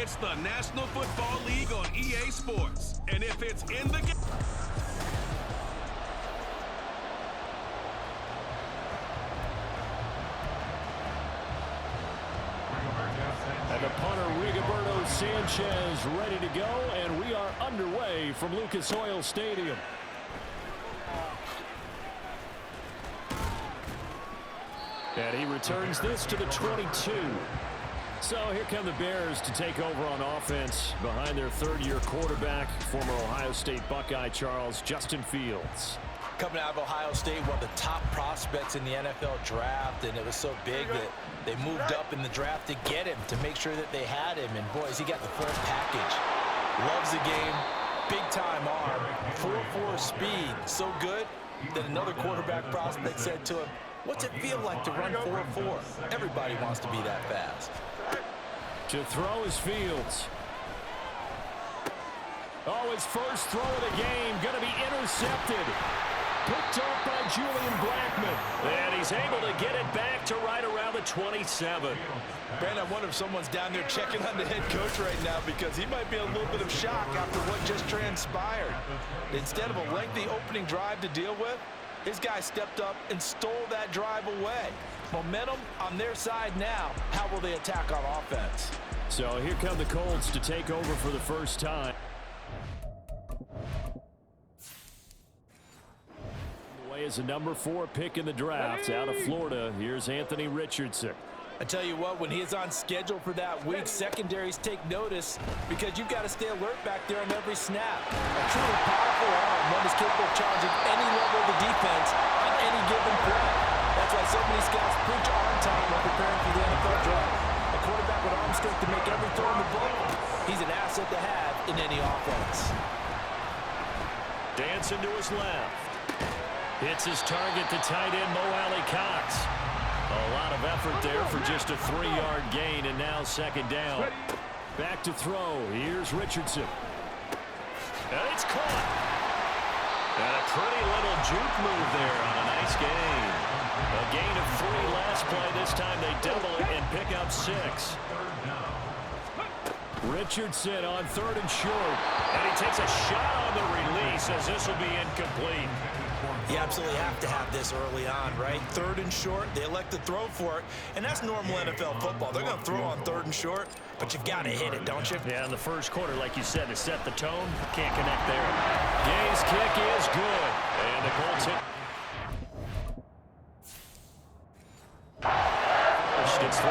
It's the National Football League on EA Sports. And if it's in the game... And the punter, Rigoberto Sanchez, ready to go, and we are underway from Lucas Oil Stadium. And he returns this to the 22. So here come the Bears to take over on offense behind their third-year quarterback, former Ohio State Buckeye Justin Fields. Coming out of Ohio State, one of the top prospects in the NFL draft, and it was so big that they moved up in the draft to get him, to make sure that they had him. And boys, he got the full package. Loves the game, big-time arm, 4.4 speed, so good that another quarterback prospect said to him, "What's it feel like to run 4.4? Everybody wants to be that fast." To throw is Fields. Oh, his first throw of the game, going to be intercepted. Picked up by Julian Blackmon. And he's able to get it back to right around the 27. Brandon, I wonder if someone's down there checking on the head coach right now, because he might be in a little bit of shock after what just transpired. Instead of a lengthy opening drive to deal with, his guy stepped up and stole that drive away. Momentum on their side now. How will they attack on offense? So here come the Colts to take over for the first time. Away is a number 4 pick in the draft out of Florida. Here's Anthony Richardson. I tell you what, when he is on schedule for that week, secondaries take notice, because you've got to stay alert back there on every snap. A truly powerful arm, one is capable of challenging any level of the defense on any given play. That's why so many scouts preach arm time when preparing for the NFL draft. A quarterback with arm strength to make every throw in the book. He's an asset to have in any offense. Dancing to his left. Hits his target, the tight end, Mo Alley-Cox. A lot of effort there for just a 3-yard gain, and now second down. Back to throw. Here's Richardson. And it's caught. And a pretty little juke move there on a nice gain. A gain of 3 last play. This time they double it and pick up 6. Richardson on 3rd and short. And he takes a shot on the release, as this will be incomplete. You absolutely have to have this early on, right? 3rd and short, they elect to throw for it, and that's normal NFL football. They're going to throw on 3rd and short, but you got to hit it, don't you? Yeah, in the first quarter, like you said, to set the tone, can't connect there. Gay's kick is good, and the Colts hit. It's 3-0.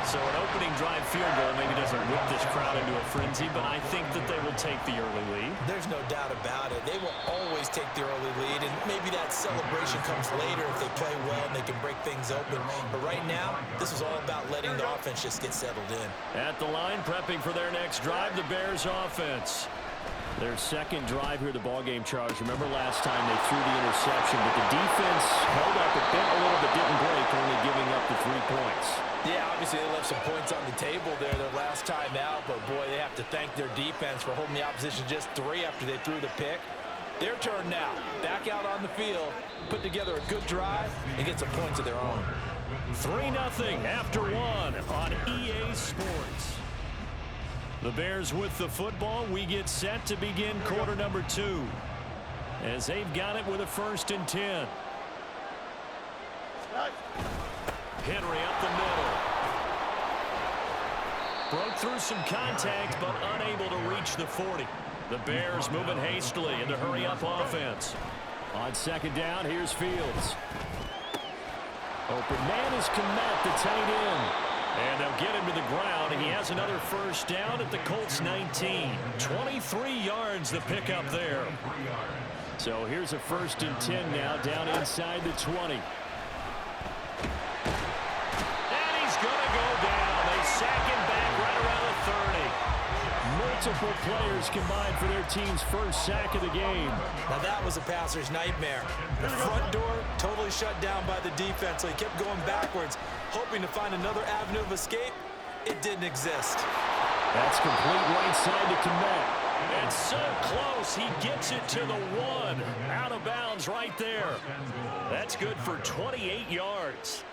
So an opening drive field goal maybe doesn't whip this crowd into a frenzy, but I think that they will take the early lead. There's no doubt about it. They will always take the early lead, and maybe that celebration comes later if they play well and they can break things open. But right now, this is all about letting the offense just get settled in. At the line, prepping for their next drive, the Bears offense. Their second drive here, the ballgame, Charles. Remember last time they threw the interception, but the defense held up a bit, a little bit didn't break, only giving up the 3 points. Yeah, obviously they left some points on the table there their last time out, but boy, they have to thank their defense for holding the opposition just 3 after they threw the pick. Their turn now. Back out on the field, put together a good drive, and get some points of their own. 3-0 after 1 on EA Sports. The Bears with the football. We get set to begin quarter number 2, as they've got it with a 1st and 10. Henry up the middle. Broke through some contact, but unable to reach the 40. The Bears moving hastily into hurry-up offense. On second down, here's Fields. Open man is Kmet, the tight end. And they'll get him to the ground. He has another 1st down at the Colts 19. 23 yards the pickup there. So here's a 1st and 10 now, down inside the 20. Sack him back right around the 30. Multiple players combined for their team's 1st sack of the game. Now that was a passer's nightmare. The front door totally shut down by the defense, so he kept going backwards, hoping to find another avenue of escape. It didn't exist. That's complete right side to Kmet. And so close, he gets it to the 1. Out of bounds right there. That's good for 28 yards.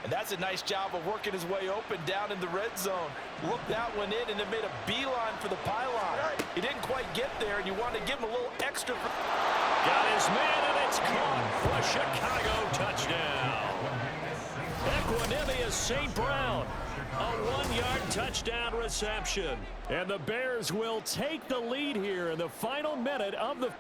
And that's a nice job of working his way open down in the red zone. Looked that one in and it made a beeline for the pylon. He didn't quite get there, and you want to give him a little extra. Got his man, and it's caught for a Chicago touchdown. Equanimous St. Brown. A 1-yard touchdown reception. And the Bears will take the lead here in the final minute of the...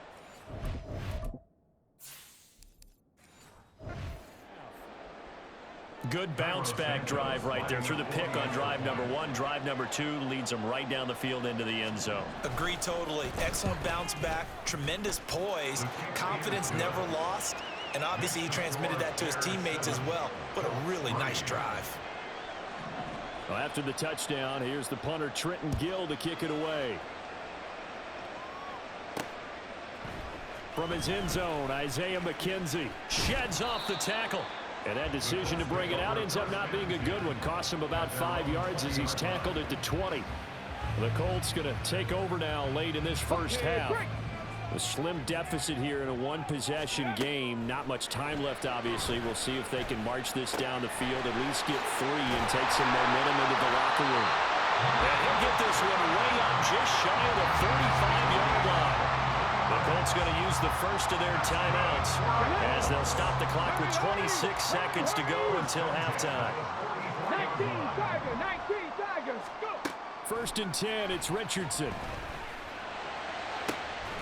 Good bounce-back drive right there through the pick on drive number 1. Drive number 2 leads them right down the field into the end zone. Agree totally. Excellent bounce back, tremendous poise, confidence never lost, and obviously he transmitted that to his teammates as well. What a really nice drive. Well, after the touchdown, here's the punter Trenton Gill to kick it away. From his end zone, Isaiah McKenzie sheds off the tackle. And that decision to bring it out ends up not being a good one. Costs him about 5 yards as he's tackled at the 20. The Colts going to take over now late in this first half. A slim deficit here in a one-possession game. Not much time left, obviously. We'll see if they can march this down the field, at least get 3 and take some momentum into the locker room. And he'll get this one way up just shy of the 35-yard line. The Colts going to use the first of their timeouts as they'll stop the clock with 26 seconds to go until halftime. 19 Tigers, go! First and 10, it's Richardson.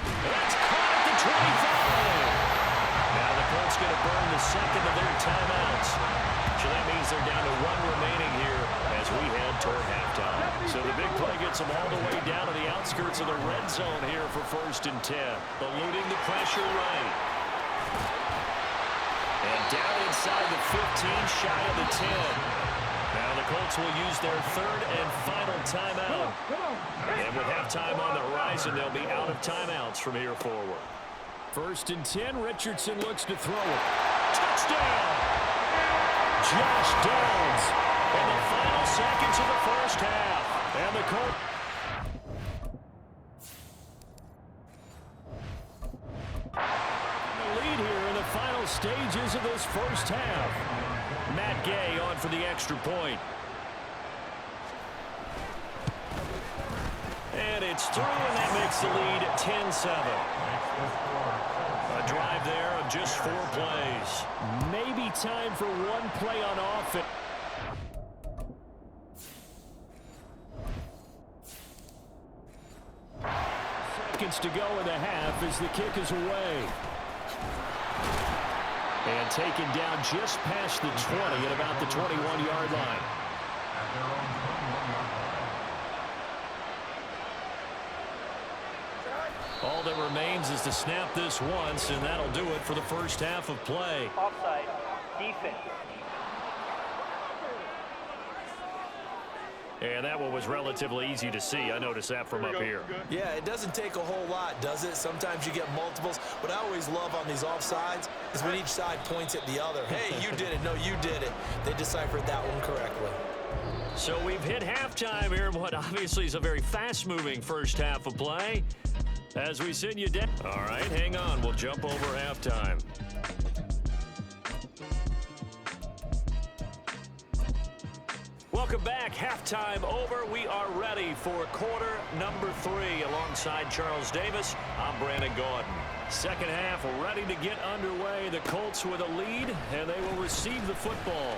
That's caught at the 25. Now the Colts going to burn the second of their timeouts. So that means they're down to 1 remaining here as we head toward halftime. So the big play gets them all the way down to the outskirts of the red zone here for first and 10. Eluding the pressure right. And down inside the 15, shy of the 10. Now the Colts will use their third and final timeout. And with halftime on the horizon, they'll be out of timeouts from here forward. First and 10, Richardson looks to throw it. Touchdown! Josh Downs in the final seconds of the first half. And the Colts. The lead here in the final stages of this first half. Matt Gay on for the extra point. And it's through, and that makes the lead 10-7. A drive there of just 4 plays. Maybe time for one play on offense. Seconds to go in the half as the kick is away. And taken down just past the 20 at about the 21-yard line. All that remains is to snap this once, and that'll do it for the first half of play. Offside, defense. And that one was relatively easy to see. I noticed that from up here. Yeah, it doesn't take a whole lot, does it? Sometimes you get multiples. What I always love on these offsides is when each side points at the other. Hey, you did it. No, you did it. They deciphered that one correctly. So we've hit halftime here in what obviously is a very fast-moving first half of play. As we send you down. All right, hang on. We'll jump over halftime. Welcome back. Halftime over. We are ready for quarter number 3. Alongside Charles Davis, I'm Brandon Gordon. Second half ready to get underway. The Colts with a lead, and they will receive the football.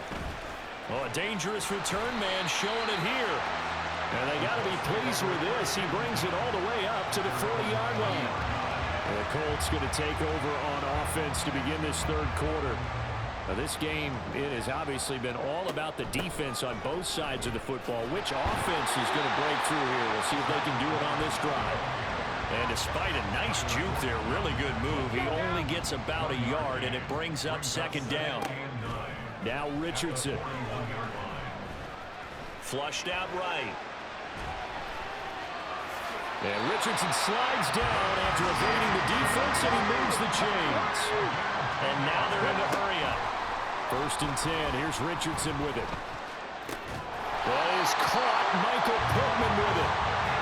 Oh, a dangerous return man showing it here. And they got to be pleased with this. He brings it all the way up to the 40-yard line. And the Colts going to take over on offense to begin this third quarter. Now, this game, it has obviously been all about the defense on both sides of the football. Which offense is going to break through here? We'll see if they can do it on this drive. And despite a nice juke there, really good move, he only gets about a yard, and it brings up second down. Now Richardson. Flushed out right. And Richardson slides down after evading the defense, and he moves the chains. And now they're in the hurry-up. First and 10. Here's Richardson with it. That is caught. Michael Pittman with it.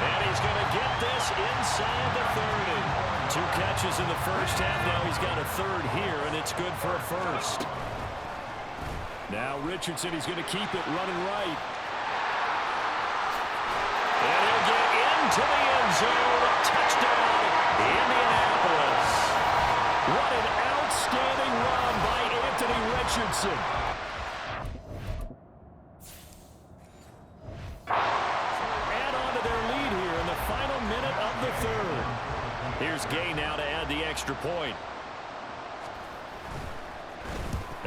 And he's going to get this inside the 30. 2 catches in the first half. Now he's got a third here, and it's good for a first. Now Richardson, he's going to keep it running right. And he'll get into the end zone. Touchdown, Indianapolis. What an outstanding run by Anthony Richardson. Add on to their lead here in the final minute of the third. Here's Gay now to add the extra point.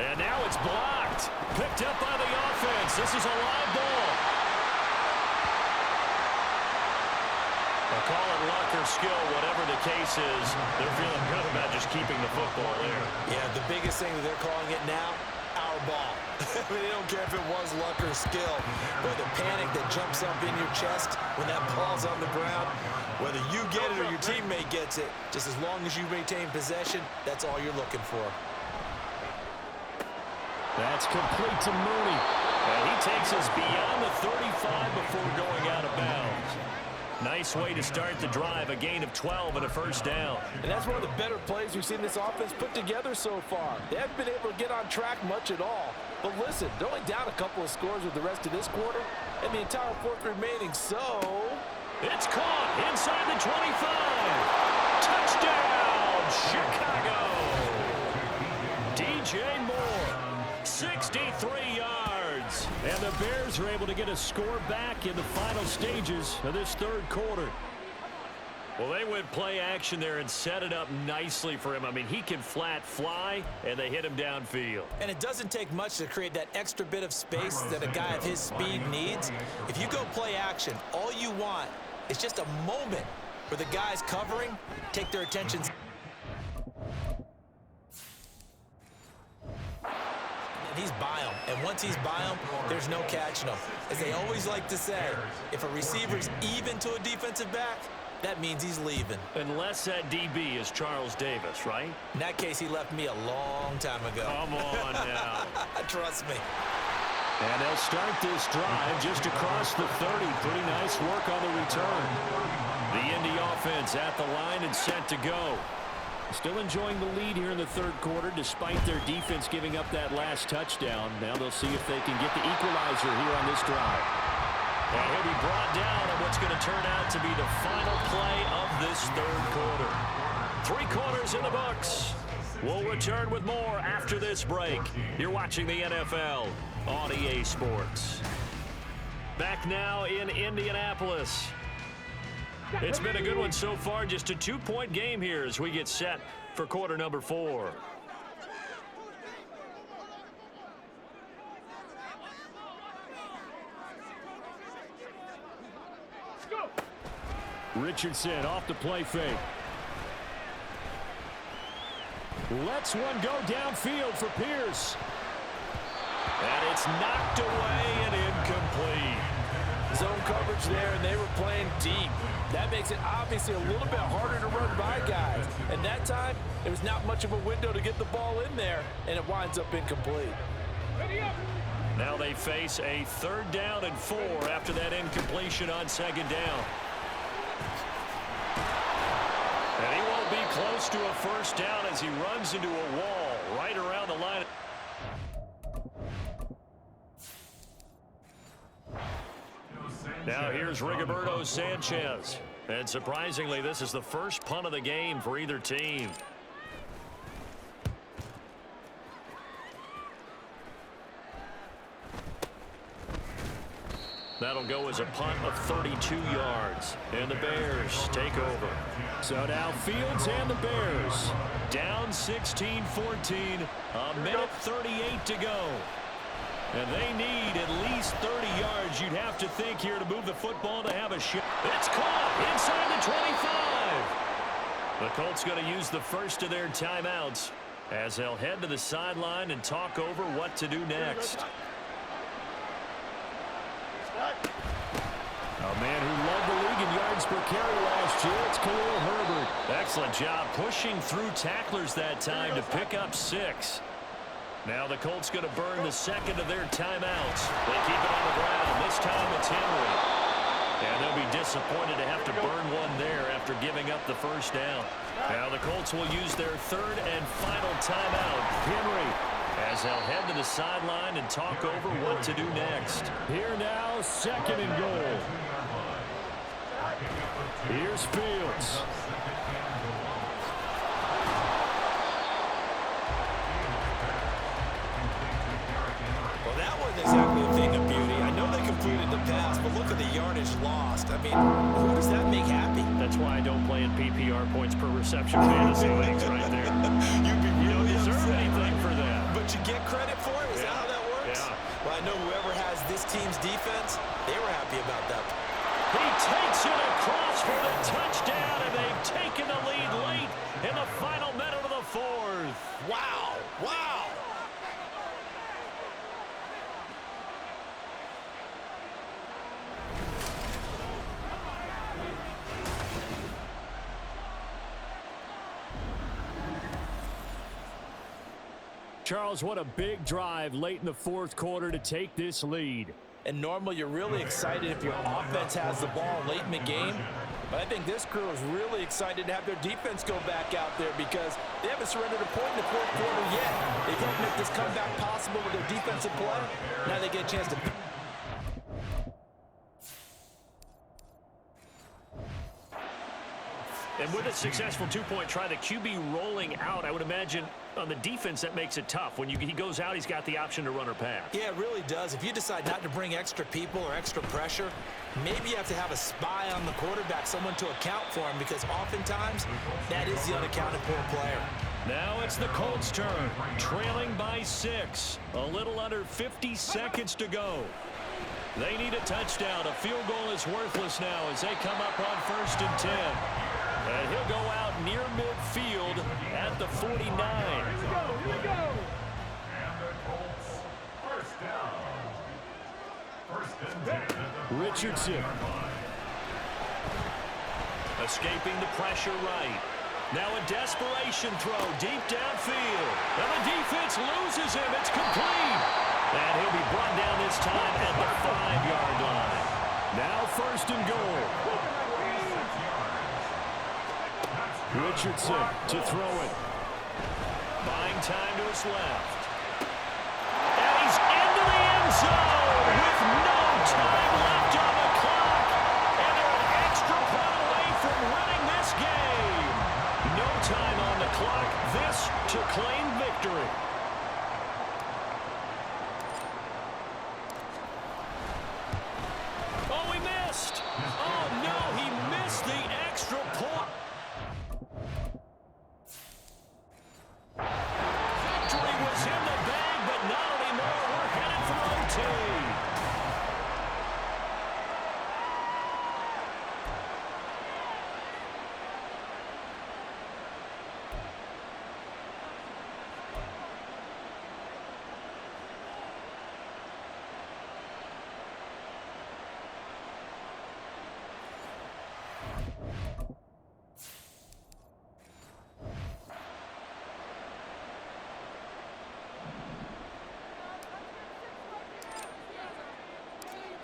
And now it's blocked. Picked up by the offense. This is a live ball. They'll call it luck or skill, whatever the case is. They're feeling good about just keeping the football there. Yeah, the biggest thing that they're calling it now, our ball. I mean, they don't care if it was luck or skill. But the panic that jumps up in your chest when that ball's on the ground, whether you get it or your teammate gets it, just as long as you maintain possession, that's all you're looking for. That's complete to Mooney. And he takes us beyond the 35 before going out of bounds. Nice way to start the drive, a gain of 12 and a first down. And that's one of the better plays we've seen this offense put together so far. They haven't been able to get on track much at all. But listen, they're only down a couple of scores with the rest of this quarter and the entire fourth remaining, so... It's caught inside the 25. Touchdown, Chicago! DJ Moore, 63 yards. And the Bears are able to get a score back in the final stages of this third quarter. Well, they went play action there and set it up nicely for him. I mean, he can flat fly, and they hit him downfield. And it doesn't take much to create that extra bit of space that a guy of his speed needs. If you go play action, all you want is just a moment where the guys covering take their attention. And he's by him. And once he's by him, there's no catching him. As they always like to say, if a receiver's even to a defensive back, that means he's leaving. Unless that DB is Charles Davis, right? In that case, he left me a long time ago. Come on now. Trust me. And they'll start this drive just across the 30. Pretty nice work on the return. The Indy offense at the line and set to go. Still enjoying the lead here in the third quarter despite their defense giving up that last touchdown. Now they'll see if they can get the equalizer here on this drive. And he'll be brought down on what's going to turn out to be the final play of this third quarter. 3 quarters in the books. We'll return with more after this break. You're watching the NFL on EA Sports. Back now in Indianapolis. It's been a good one so far. Just a 2-point game here as we get set for quarter number 4. Richardson off the play fake. Lets one go downfield for Pierce. And it's knocked away and incomplete. Zone coverage there, and they were playing deep. That makes it obviously a little bit harder to run by guys. And that time, there was not much of a window to get the ball in there, and it winds up incomplete. Now they face a 3rd down and 4 after that incompletion on 2nd down. And he won't be close to a first down as he runs into a wall right around the line. Now here's Rigoberto Sanchez. And surprisingly, this is the first punt of the game for either team. That'll go as a punt of 32 yards. And the Bears take over. So now Fields and the Bears down 16-14. A minute 38 to go. And they need at least 30 yards, you'd have to think, here to move the football to have a shot. It's caught inside the 25. The Colts going to use the first of their timeouts as they'll head to the sideline and talk over what to do next. A man who led the league in yards per carry last year, it's Khalil Herbert. Excellent job pushing through tacklers that time to pick up 6. Now the Colts going to burn the second of their timeouts. They keep it on the ground. This time it's Henry. And they'll be disappointed to have to burn one there after giving up the first down. Now the Colts will use their 3rd and final timeout. Henry. as they'll head to the sideline and talk over what to do next. Here now, 2nd and goal. Here's Fields. Well, that wasn't exactly a thing of beauty. I know they completed the pass, but look at the yardage lost. I mean, who does that make happy? That's why I don't play in PPR points per reception fantasy leagues right there. You'd be You don't really deserve upset, anything right? for that. But you get credit for it? Is that how that works? Yeah. Well, I know whoever has this team's defense, they were happy about that. He takes it across for the touchdown, and they've taken the lead late in the final minute of the 4th. Wow. Wow. Charles, what a big drive late in the 4th quarter to take this lead. And normally you're really excited if your offense has the ball late in the game. But I think this crew is really excited to have their defense go back out there because they haven't surrendered a point in the 4th quarter yet. They've helped make this comeback possible with their defensive play. Now they get a chance to... And with a successful two-point try, the QB rolling out, I would imagine on the defense that makes it tough. When he goes out, he's got the option to run or pass. Yeah, it really does. If you decide not to bring extra people or extra pressure, maybe you have to have a spy on the quarterback, someone to account for him, because oftentimes that is the unaccounted for player. Now it's the Colts' turn, trailing by 6. A little under 50 seconds to go. They need a touchdown. A field goal is worthless now as they come up on 1st and 10. And he'll go out near midfield at the 49. Here we go. Richardson. Escaping the pressure right. Now a desperation throw deep downfield. And the defense loses him. It's complete. And he'll be brought down this time at the 5-yard line. Now 1st and goal. Richardson to throw it. Buying time to his left. And he's into the end zone with no time left on the clock. And they're an extra point away from winning this game. No time on the clock. This to claim victory. Oh, he missed. Oh, no, he missed the extra point. Victory was in the bag, but not anymore. We're headed for OT.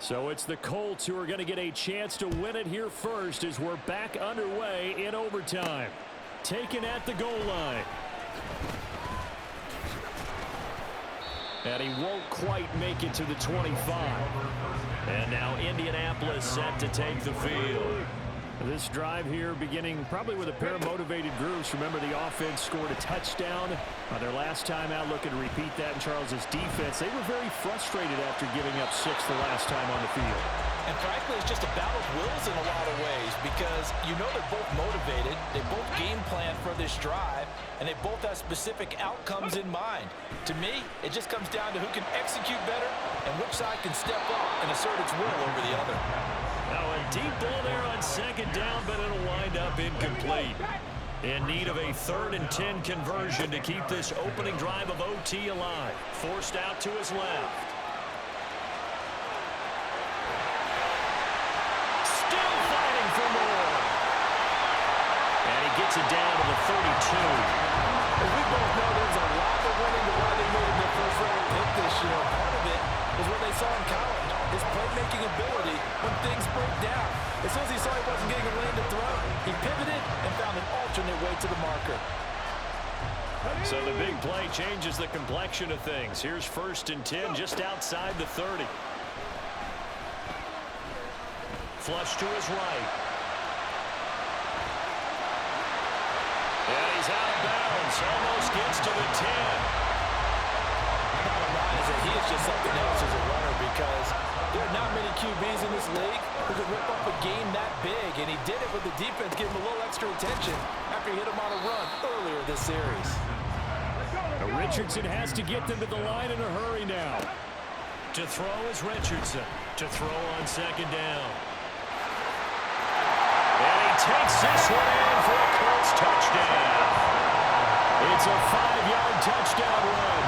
So it's the Colts who are going to get a chance to win it here first as we're back underway in overtime. Taken at the goal line. And he won't quite make it to the 25. And now Indianapolis set to take the field. This drive here beginning probably with a pair of motivated groups. Remember, the offense scored a touchdown on their last time out, looking to repeat that in Charles's defense. They were very frustrated after giving up 6 the last time on the field. And frankly, it's just a battle of wills in a lot of ways because you know they're both motivated, they both game plan for this drive, and they both have specific outcomes in mind. To me, it just comes down to who can execute better and which side can step up and assert its will over the other. Now a deep ball there on 2nd down, but it'll wind up incomplete. In need of a 3rd and 10 conversion to keep this opening drive of OT alive. Forced out to his left. Still fighting for more. And he gets it down to the 32. We both know there's a lot of winning to why they made their first round pick this year. Part of it is what they saw in college. His playmaking ability when things broke down. As soon as he saw he wasn't getting a lane to throw, he pivoted and found an alternate way to the marker. So the big play changes the complexion of things. Here's 1st and 10 just outside the 30. Flush to his right. And he's out of bounds. Almost gets to the 10. Bottom line is that he is just something else as a runner because there are not many QBs in this league who can rip up a game that big, and he did it with the defense giving him a little extra attention after he hit him on a run earlier this series. Now Richardson has to get them to the line in a hurry now. To throw is Richardson. To throw on 2nd down. And he takes this one in for a Colts touchdown. It's a 5-yard touchdown run.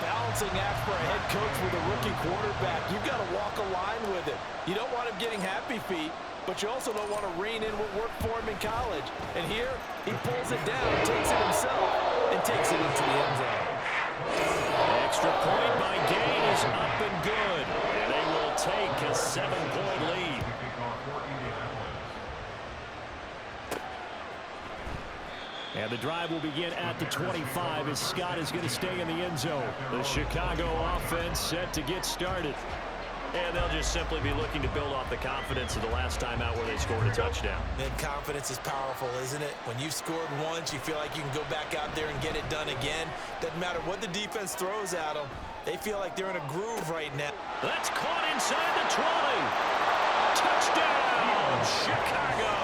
Balancing act for a head coach with a rookie quarterback. You've got to walk a line with it. You don't want him getting happy feet, but you also don't want to rein in what worked for him in college. And here, he pulls it down, takes it himself, and takes it into the end zone. Extra point by Gain is up and good. And they will take a 7-point lead. And the drive will begin at the 25 as Scott is going to stay in the end zone. The Chicago offense set to get started. And they'll just simply be looking to build off the confidence of the last time out where they scored a touchdown. Then confidence is powerful, isn't it? When you've scored once, you feel like you can go back out there and get it done again. Doesn't matter what the defense throws at them. They feel like they're in a groove right now. That's caught inside the 20. Touchdown, Chicago.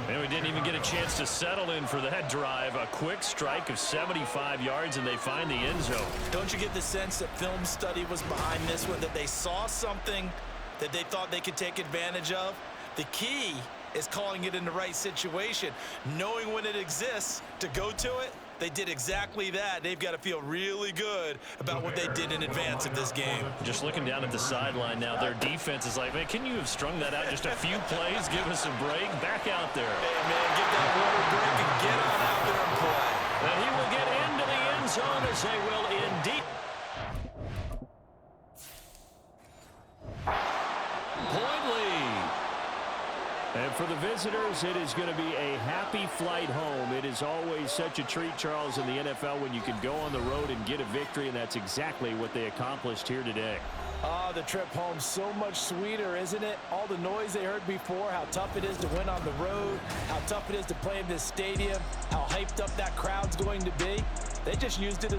And we didn't even get a chance to settle in for that drive. A quick strike of 75 yards, and they find the end zone. Don't you get the sense that film study was behind this one, that they saw something that they thought they could take advantage of? The key is calling it in the right situation, knowing when it exists to go to it. They did exactly that. They've got to feel really good about what they did in advance of this game. Just looking down at the sideline now, their defense is like, man, can you have strung that out just a few plays? Give us a break. Back out there. Hey, man, get that water break and get on out there and play. And he will get into the end zone as they will indeed. Point lead. And for the visitors, it is going to be a happy flight home. It is always such a treat, Charles, in the NFL when you can go on the road and get a victory, and that's exactly what they accomplished here today. The trip home so much sweeter, isn't it? All the noise they heard before, how tough it is to win on the road, how tough it is to play in this stadium, how hyped up that crowd's going to be. They just used it as